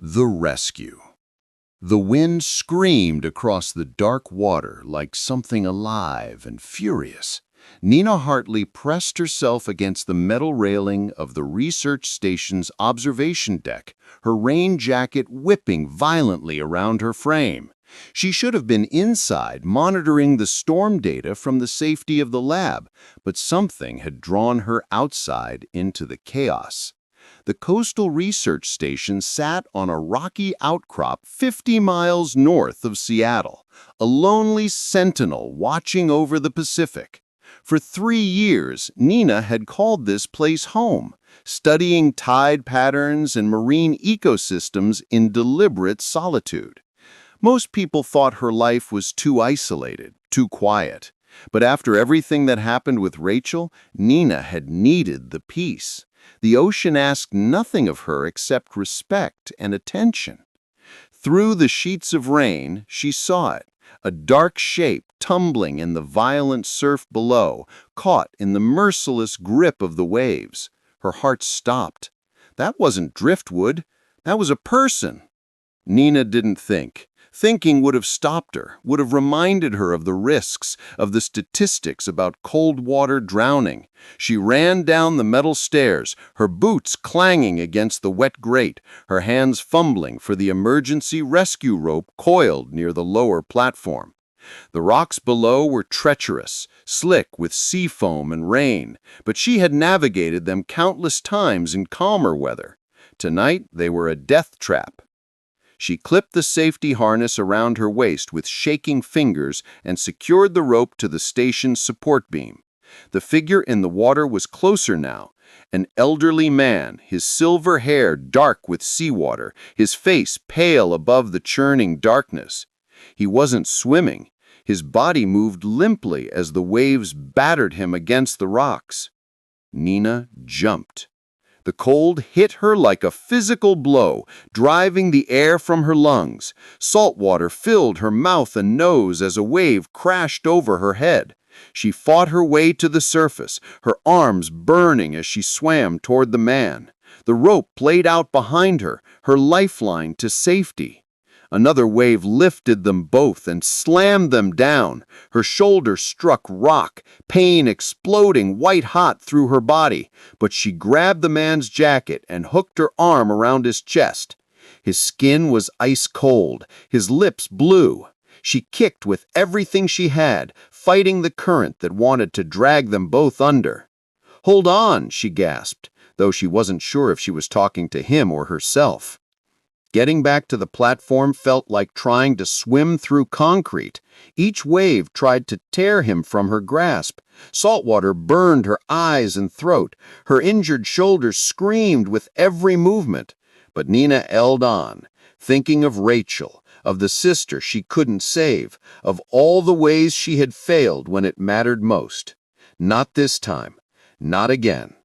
The rescue. The wind screamed across the dark water like something alive and furious. Nina Hartley pressed herself against the metal railing of the research station's observation deck, her rain jacket whipping violently around her frame. She should have been inside, monitoring the storm data from the safety of the lab, but something had drawn her outside into the chaos. The Coastal Research Station sat on a rocky outcrop 50 miles north of Seattle, a lonely sentinel watching over the Pacific. For 3 years, Nina had called this place home, studying tide patterns and marine ecosystems in deliberate solitude. Most people thought her life was too isolated, too quiet. But after everything that happened with Rachel, Nina had needed the peace. The ocean asked nothing of her except respect and attention. Through the sheets of rain, she saw it, a dark shape tumbling in the violent surf below, caught in the merciless grip of the waves. Her heart stopped. That wasn't driftwood. That was a person. Nina didn't think. Thinking would have stopped her, would have reminded her of the risks, of the statistics about cold water drowning. She ran down the metal stairs, her boots clanging against the wet grate, her hands fumbling for the emergency rescue rope coiled near the lower platform. The rocks below were treacherous, slick with sea foam and rain, but she had navigated them countless times in calmer weather. Tonight they were a death trap. She clipped the safety harness around her waist with shaking fingers and secured the rope to the station's support beam. The figure in the water was closer now, an elderly man, his silver hair dark with seawater, his face pale above the churning darkness. He wasn't swimming. His body moved limply as the waves battered him against the rocks. Nina jumped. The cold hit her like a physical blow, driving the air from her lungs. Salt water filled her mouth and nose as a wave crashed over her head. She fought her way to the surface, her arms burning as she swam toward the man. The rope played out behind her, her lifeline to safety. Another wave lifted them both and slammed them down. Her shoulder struck rock, pain exploding white-hot through her body. But she grabbed the man's jacket and hooked her arm around his chest. His skin was ice-cold, his lips blue. She kicked with everything she had, fighting the current that wanted to drag them both under. "Hold on," she gasped, though she wasn't sure if she was talking to him or herself. Getting back to the platform felt like trying to swim through concrete. Each wave tried to tear him from her grasp. Salt water burned her eyes and throat. Her injured shoulders screamed with every movement. But Nina held on, thinking of Rachel, of the sister she couldn't save, of all the ways she had failed when it mattered most. Not this time. Not again.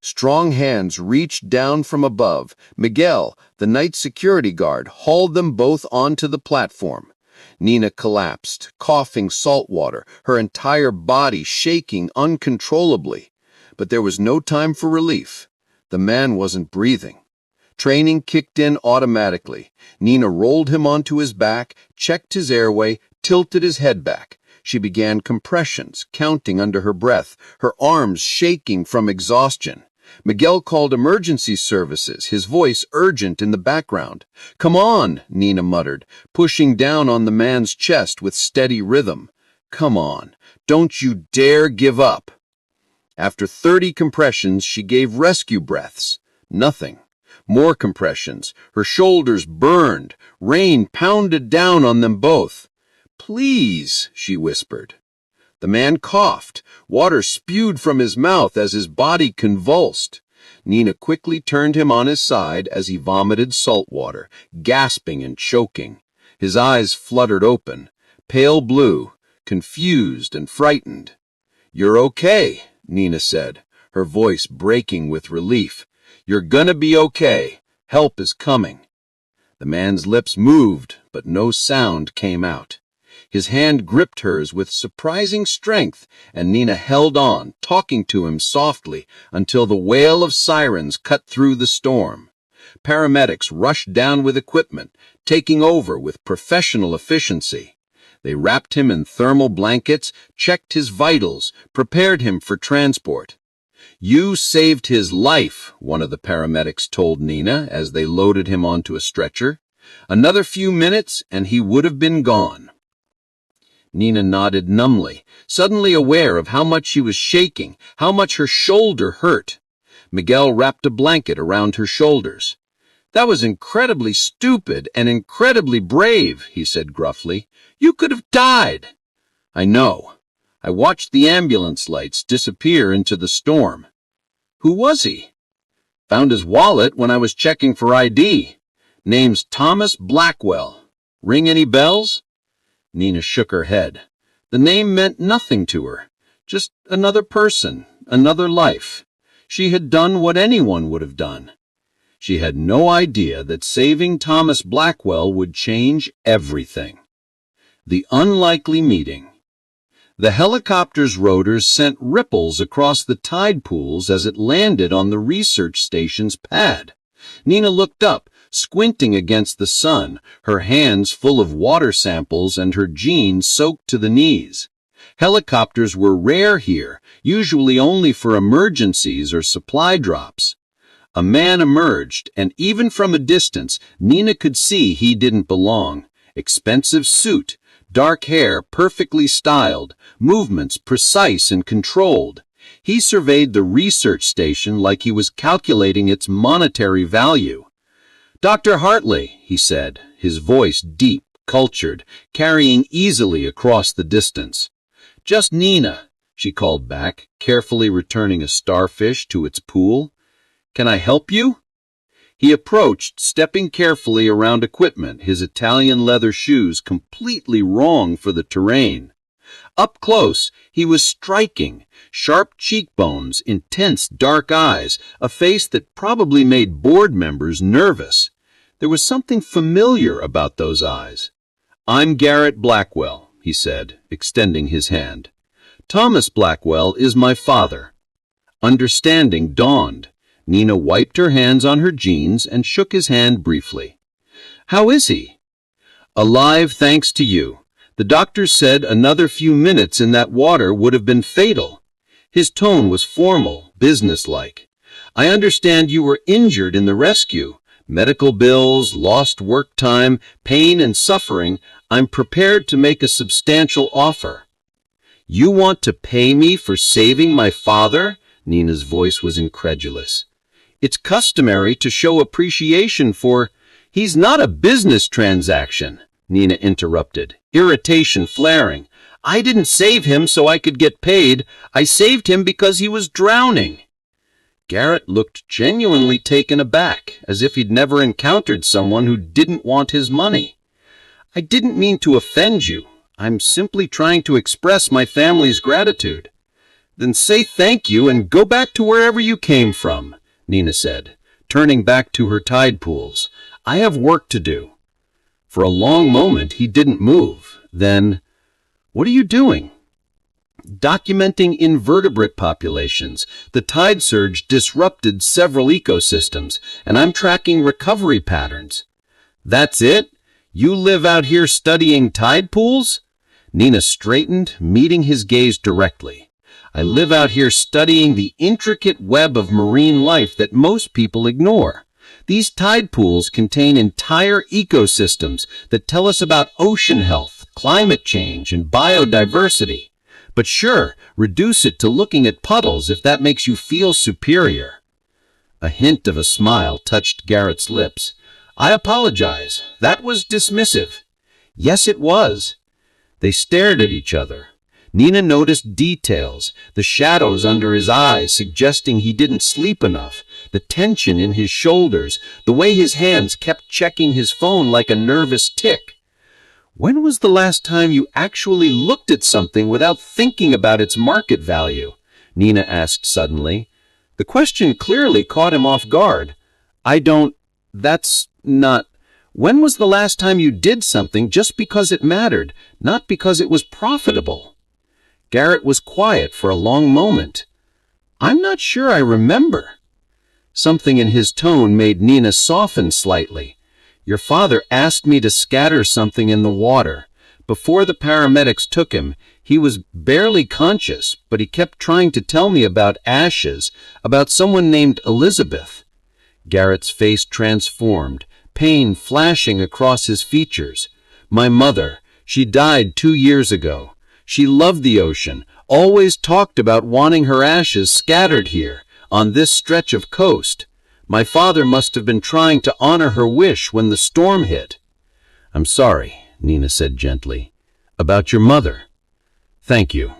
Strong hands reached down from above. Miguel, the night security guard, hauled them both onto the platform. Nina collapsed, coughing salt water, her entire body shaking uncontrollably. But there was no time for relief. The man wasn't breathing. Training kicked in automatically. Nina rolled him onto his back, checked his airway, tilted his head back. She began compressions, counting under her breath, her arms shaking from exhaustion. Miguel called emergency services, his voice urgent in the background. "Come on," Nina muttered, pushing down on the man's chest with steady rhythm. "Come on. Don't you dare give up." After 30 compressions, she gave rescue breaths. Nothing. More compressions. Her shoulders burned. Rain pounded down on them both. "Please," she whispered. The man coughed. Water spewed from his mouth as his body convulsed. Nina quickly turned him on his side as he vomited salt water, gasping and choking. His eyes fluttered open, pale blue, confused and frightened. "You're okay," Nina said, her voice breaking with relief. "You're gonna be okay. Help is coming." The man's lips moved, but no sound came out. His hand gripped hers with surprising strength, and Nina held on, talking to him softly, until the wail of sirens cut through the storm. Paramedics rushed down with equipment, taking over with professional efficiency. They wrapped him in thermal blankets, checked his vitals, prepared him for transport. "You saved his life," one of the paramedics told Nina as they loaded him onto a stretcher. "Another few minutes and he would have been gone." Nina nodded numbly, suddenly aware of how much she was shaking, how much her shoulder hurt. Miguel wrapped a blanket around her shoulders. "That was incredibly stupid and incredibly brave," he said gruffly. "You could have died." "I know. I watched the ambulance lights disappear into the storm." "Who was he?" "Found his wallet when I was checking for ID. Name's Thomas Blackwell. Ring any bells?" Nina shook her head. The name meant nothing to her. Just another person, another life. She had done what anyone would have done. She had no idea that saving Thomas Blackwell would change everything. The unlikely meeting. The helicopter's rotors sent ripples across the tide pools as it landed on the research station's pad. Nina looked up, squinting against the sun, her hands full of water samples and her jeans soaked to the knees. Helicopters were rare here, usually only for emergencies or supply drops. A man emerged, and even from a distance, Nina could see he didn't belong. Expensive suit, dark hair perfectly styled, movements precise and controlled. He surveyed the research station like he was calculating its monetary value. "Dr. Hartley," he said, his voice deep, cultured, carrying easily across the distance. "Just Nina," she called back, carefully returning a starfish to its pool. "Can I help you?" He approached, stepping carefully around equipment, his Italian leather shoes completely wrong for the terrain. Up close, he was striking, sharp cheekbones, intense dark eyes, a face that probably made board members nervous. There was something familiar about those eyes. "I'm Garrett Blackwell," he said, extending his hand. "Thomas Blackwell is my father." Understanding dawned. Nina wiped her hands on her jeans and shook his hand briefly. "How is he?" "Alive thanks to you. The doctor said another few minutes in that water would have been fatal." His tone was formal, businesslike. "I understand you were injured in the rescue. Medical bills, lost work time, pain and suffering. I'm prepared to make a substantial offer." "You want to pay me for saving my father?" Nina's voice was incredulous. "It's customary to show appreciation for—" "He's not a business transaction," Nina interrupted, irritation flaring. "I didn't save him so I could get paid. I saved him because he was drowning." Garrett looked genuinely taken aback, as if he'd never encountered someone who didn't want his money. "I didn't mean to offend you. I'm simply trying to express my family's gratitude." "Then say thank you and go back to wherever you came from," Nina said, turning back to her tide pools. "I have work to do." For a long moment he didn't move. Then, "What are you doing?" "Documenting invertebrate populations. The tide surge disrupted several ecosystems, and I'm tracking recovery patterns." "That's it? You live out here studying tide pools?" Nina straightened, meeting his gaze directly. "I live out here studying the intricate web of marine life that most people ignore. These tide pools contain entire ecosystems that tell us about ocean health, climate change, and biodiversity. But sure, reduce it to looking at puddles if that makes you feel superior." A hint of a smile touched Garrett's lips. "I apologize. That was dismissive." "Yes, it was." They stared at each other. Nina noticed details, the shadows under his eyes suggesting he didn't sleep enough, the tension in his shoulders, the way his hands kept checking his phone like a nervous tick. "When was the last time you actually looked at something without thinking about its market value?" Nina asked suddenly. The question clearly caught him off guard. That's not... When was the last time you did something just because it mattered, not because it was profitable?" Garrett was quiet for a long moment. "I'm not sure I remember." Something in his tone made Nina soften slightly. "Your father asked me to scatter something in the water. Before the paramedics took him, he was barely conscious, but he kept trying to tell me about ashes, about someone named Elizabeth." Garrett's face transformed, pain flashing across his features. "My mother, she died 2 years ago. She loved the ocean, always talked about wanting her ashes scattered here, on this stretch of coast. My father must have been trying to honor her wish when the storm hit." "I'm sorry," Nina said gently. "About your mother." "Thank you."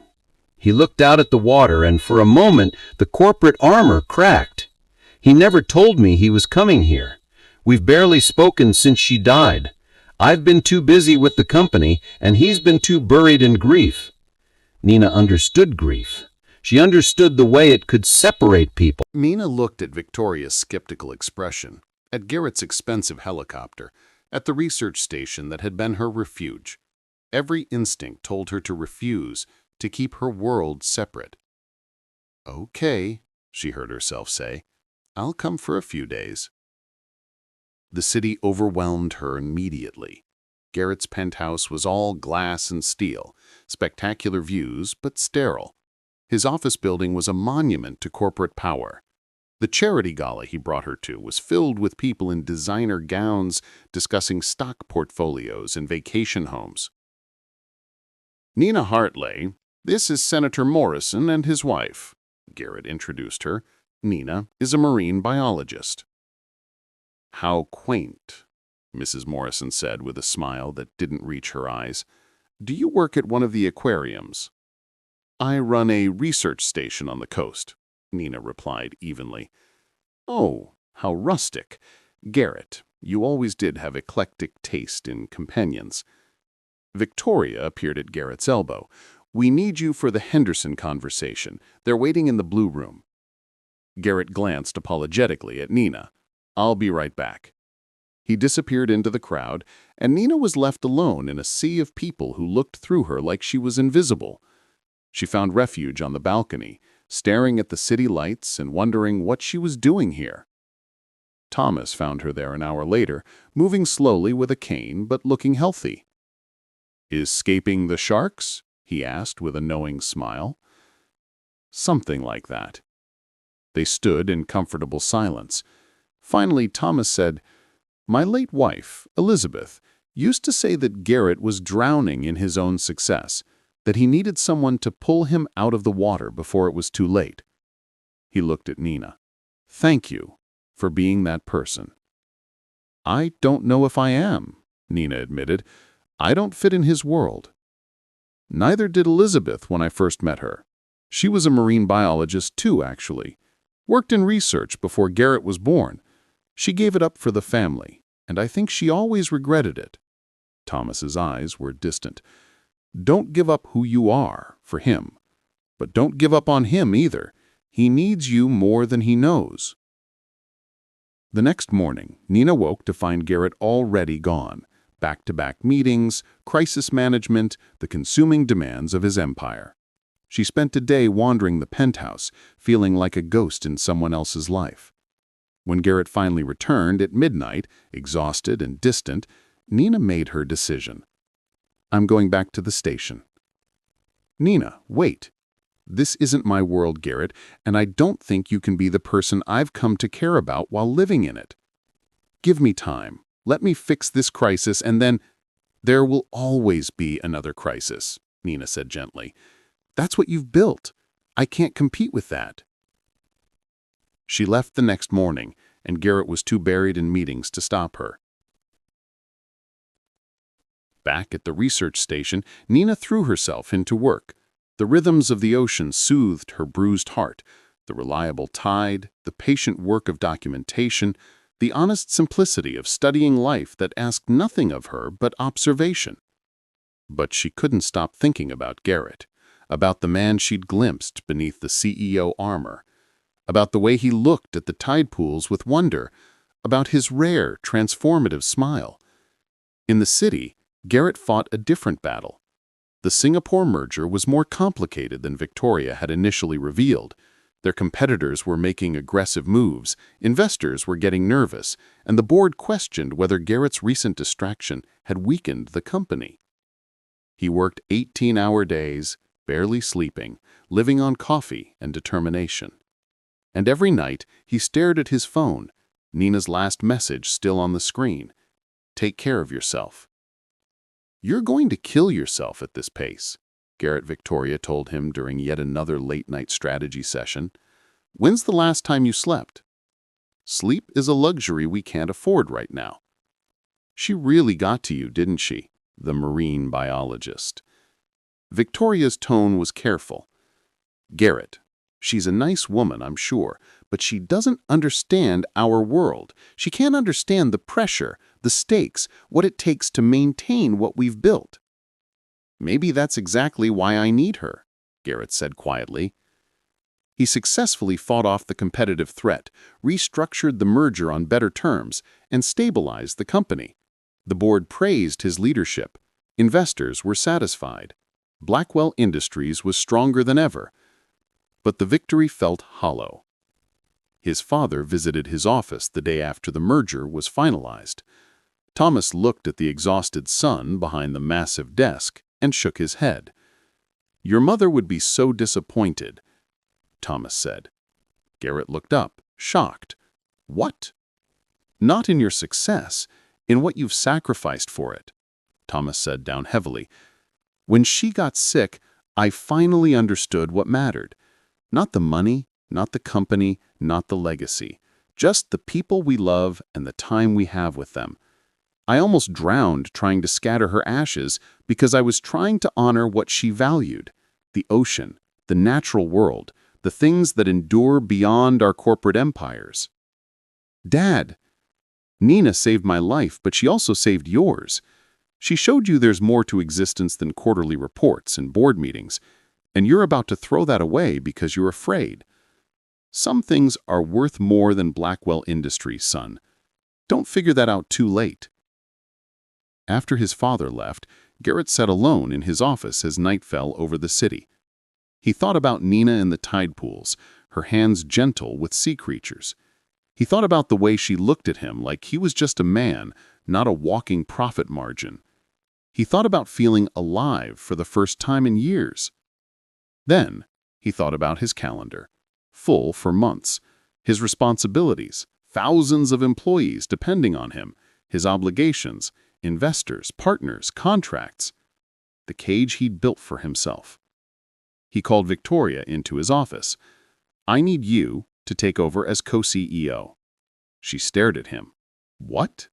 He looked out at the water, and for a moment the corporate armor cracked. "He never told me he was coming here. We've barely spoken since she died. I've been too busy with the company, and he's been too buried in grief." Nina understood grief. She understood the way it could separate people. Nina looked at Victoria's skeptical expression, at Garrett's expensive helicopter, at the research station that had been her refuge. Every instinct told her to refuse, to keep her world separate. "Okay," she heard herself say, "I'll come for a few days." The city overwhelmed her immediately. Garrett's penthouse was all glass and steel, spectacular views, but sterile. His office building was a monument to corporate power. The charity gala he brought her to was filled with people in designer gowns discussing stock portfolios and vacation homes. "Nina Hartley, this is Senator Morrison and his wife," Garrett introduced her. "Nina is a marine biologist." "How quaint," Mrs. Morrison said with a smile that didn't reach her eyes. "Do you work at one of the aquariums?" "I run a research station on the coast," Nina replied evenly. "Oh, how rustic. Garrett, you always did have eclectic taste in companions." Victoria appeared at Garrett's elbow. "We need you for the Henderson conversation. They're waiting in the blue room." Garrett glanced apologetically at Nina. "I'll be right back." He disappeared into the crowd, and Nina was left alone in a sea of people who looked through her like she was invisible. She found refuge on the balcony, staring at the city lights and wondering what she was doing here. Thomas found her there an hour later, moving slowly with a cane but looking healthy. "Escaping the sharks?" he asked with a knowing smile. "Something like that." They stood in comfortable silence. Finally, Thomas said, "My late wife, Elizabeth, used to say that Garrett was drowning in his own success, that he needed someone to pull him out of the water before it was too late." He looked at Nina. "Thank you for being that person." "I don't know if I am," Nina admitted. "I don't fit in his world." Neither did Elizabeth when I first met her. She was a marine biologist too, actually. Worked in research before Garrett was born. She gave it up for the family, and I think she always regretted it. Thomas's eyes were distant. "Don't give up who you are for him, but don't give up on him either. He needs you more than he knows." The next morning, Nina woke to find Garrett already gone. Back-to-back meetings, crisis management, the consuming demands of his empire. She spent a day wandering the penthouse, feeling like a ghost in someone else's life. When Garrett finally returned at midnight, exhausted and distant, Nina made her decision. "I'm going back to the station." "Nina, wait. This isn't my world, Garrett, and I don't think you can be the person I've come to care about while living in it. Give me time. Let me fix this crisis, and then—" "There will always be another crisis," Nina said gently. "That's what you've built. I can't compete with that." She left the next morning, and Garrett was too buried in meetings to stop her. Back at the research station, Nina threw herself into work. The rhythms of the ocean soothed her bruised heart. The reliable tide, the patient work of documentation, the honest simplicity of studying life that asked nothing of her but observation. But she couldn't stop thinking about Garrett, about the man she'd glimpsed beneath the CEO armor, about the way he looked at the tide pools with wonder, about his rare, transformative smile. In the city, Garrett fought a different battle. The Singapore merger was more complicated than Victoria had initially revealed. Their competitors were making aggressive moves, investors were getting nervous, and the board questioned whether Garrett's recent distraction had weakened the company. He worked 18-hour days, barely sleeping, living on coffee and determination. And every night he stared at his phone, Nina's last message still on the screen. "Take care of yourself." "You're going to kill yourself at this pace," Garrett Victoria told him during yet another late-night strategy session. "When's the last time you slept? Sleep is a luxury we can't afford right now." "She really got to you, didn't she?" the marine biologist. Victoria's tone was careful. "Garrett, she's a nice woman, I'm sure, but she doesn't understand our world. She can't understand the pressure, the stakes, what it takes to maintain what we've built." "Maybe that's exactly why I need her," Garrett said quietly. He successfully fought off the competitive threat, restructured the merger on better terms, and stabilized the company. The board praised his leadership. Investors were satisfied. Blackwell Industries was stronger than ever. But the victory felt hollow. His father visited his office the day after the merger was finalized. Thomas looked at the exhausted son behind the massive desk and shook his head. "Your mother would be so disappointed," Thomas said. Garrett looked up, shocked. "What?" "Not in your success, in what you've sacrificed for it," Thomas said down heavily. "When she got sick, I finally understood what mattered. Not the money, not the company, not the legacy. Just the people we love and the time we have with them. I almost drowned trying to scatter her ashes because I was trying to honor what she valued. The ocean, the natural world, the things that endure beyond our corporate empires." "Dad, Nina saved my life, but she also saved yours. She showed you there's more to existence than quarterly reports and board meetings, and you're about to throw that away because you're afraid. Some things are worth more than Blackwell Industries, son. Don't figure that out too late." After his father left, Garrett sat alone in his office as night fell over the city. He thought about Nina in the tide pools, her hands gentle with sea creatures. He thought about the way she looked at him like he was just a man, not a walking profit margin. He thought about feeling alive for the first time in years. Then he thought about his calendar, full for months, his responsibilities, thousands of employees depending on him, his obligations, investors, partners, contracts, the cage he'd built for himself. He called Victoria into his office. "I need you to take over as co-CEO." She stared at him. "What?"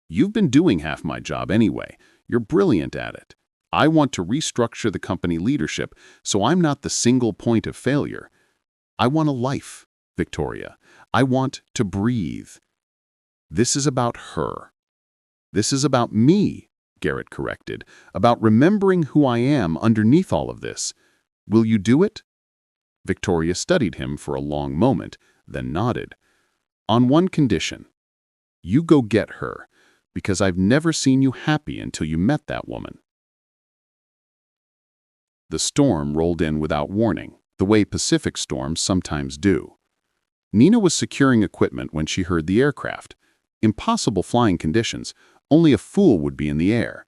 "You've been doing half my job anyway. You're brilliant at it. I want to restructure the company leadership so I'm not the single point of failure. I want a life, Victoria. I want to breathe." "This is about her." "This is about me," Garrett corrected, "about remembering who I am underneath all of this. Will you do it?" Victoria studied him for a long moment, then nodded. "On one condition. You go get her, because I've never seen you happy until you met that woman." The storm rolled in without warning, the way Pacific storms sometimes do. Nina was securing equipment when she heard the aircraft. Impossible flying conditions, only a fool would be in the air.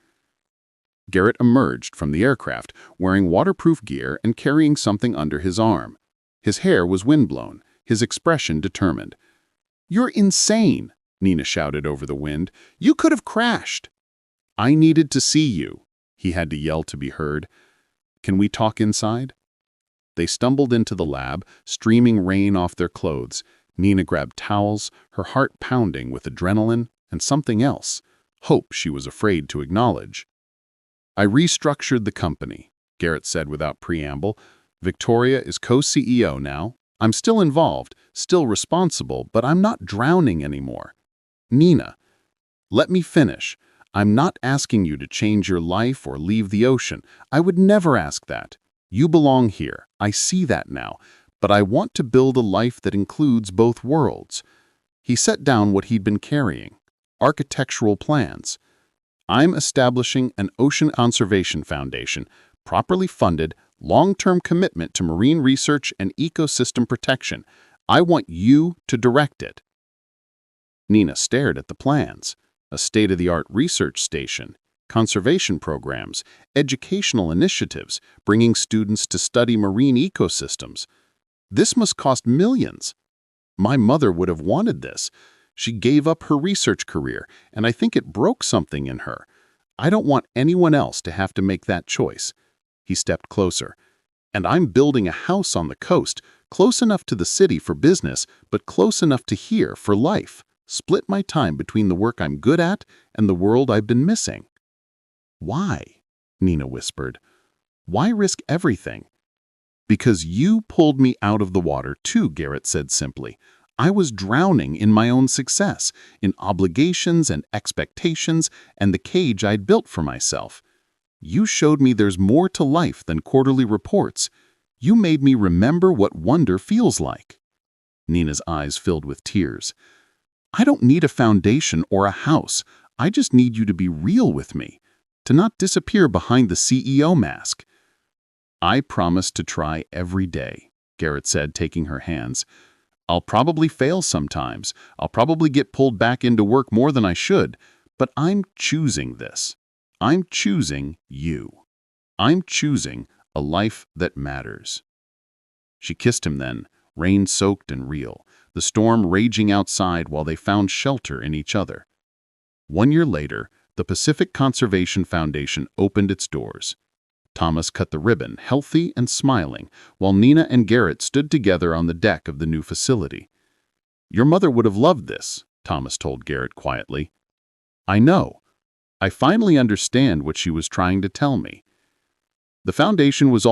Garrett emerged from the aircraft, wearing waterproof gear and carrying something under his arm. His hair was windblown, his expression determined. "You're insane," Nina shouted over the wind. "You could have crashed." "I needed to see you," he had to yell to be heard. "Can we talk inside?" They stumbled into the lab, streaming rain off their clothes. Nina grabbed towels, her heart pounding with adrenaline and something else, hope she was afraid to acknowledge. "I restructured the company," Garrett said without preamble. "Victoria is co-CEO now. I'm still involved, still responsible, but I'm not drowning anymore. Nina, let me finish. I'm not asking you to change your life or leave the ocean. I would never ask that. You belong here. I see that now. But I want to build a life that includes both worlds." He set down what he'd been carrying, architectural plans. "I'm establishing an ocean conservation foundation, properly funded, long-term commitment to marine research and ecosystem protection. I want you to direct it." Nina stared at the plans: a state-of-the-art research station, conservation programs, educational initiatives, bringing students to study marine ecosystems. This must cost millions. My mother would have wanted this. She gave up her research career, and I think it broke something in her. I don't want anyone else to have to make that choice. He stepped closer. And I'm building a house on the coast, close enough to the city for business, but close enough to here for life. Split my time between the work I'm good at and the world I've been missing. "Why?" Nina whispered. "Why risk everything?" "Because you pulled me out of the water too," Garrett said simply. "I was drowning in my own success, in obligations and expectations and the cage I'd built for myself. You showed me there's more to life than quarterly reports. You made me remember what wonder feels like." Nina's eyes filled with tears. "I don't need a foundation or a house. I just need you to be real with me, to not disappear behind the CEO mask." "I promise to try every day," Garrett said, taking her hands. "I'll probably fail sometimes. I'll probably get pulled back into work more than I should. But I'm choosing this. I'm choosing you. I'm choosing a life that matters." She kissed him then, rain-soaked and real, the storm raging outside while they found shelter in each other. 1 year later, the Pacific Conservation Foundation opened its doors. Thomas cut the ribbon, healthy and smiling, while Nina and Garrett stood together on the deck of the new facility. "Your mother would have loved this," Thomas told Garrett quietly. "I know. I finally understand what she was trying to tell me." The foundation was all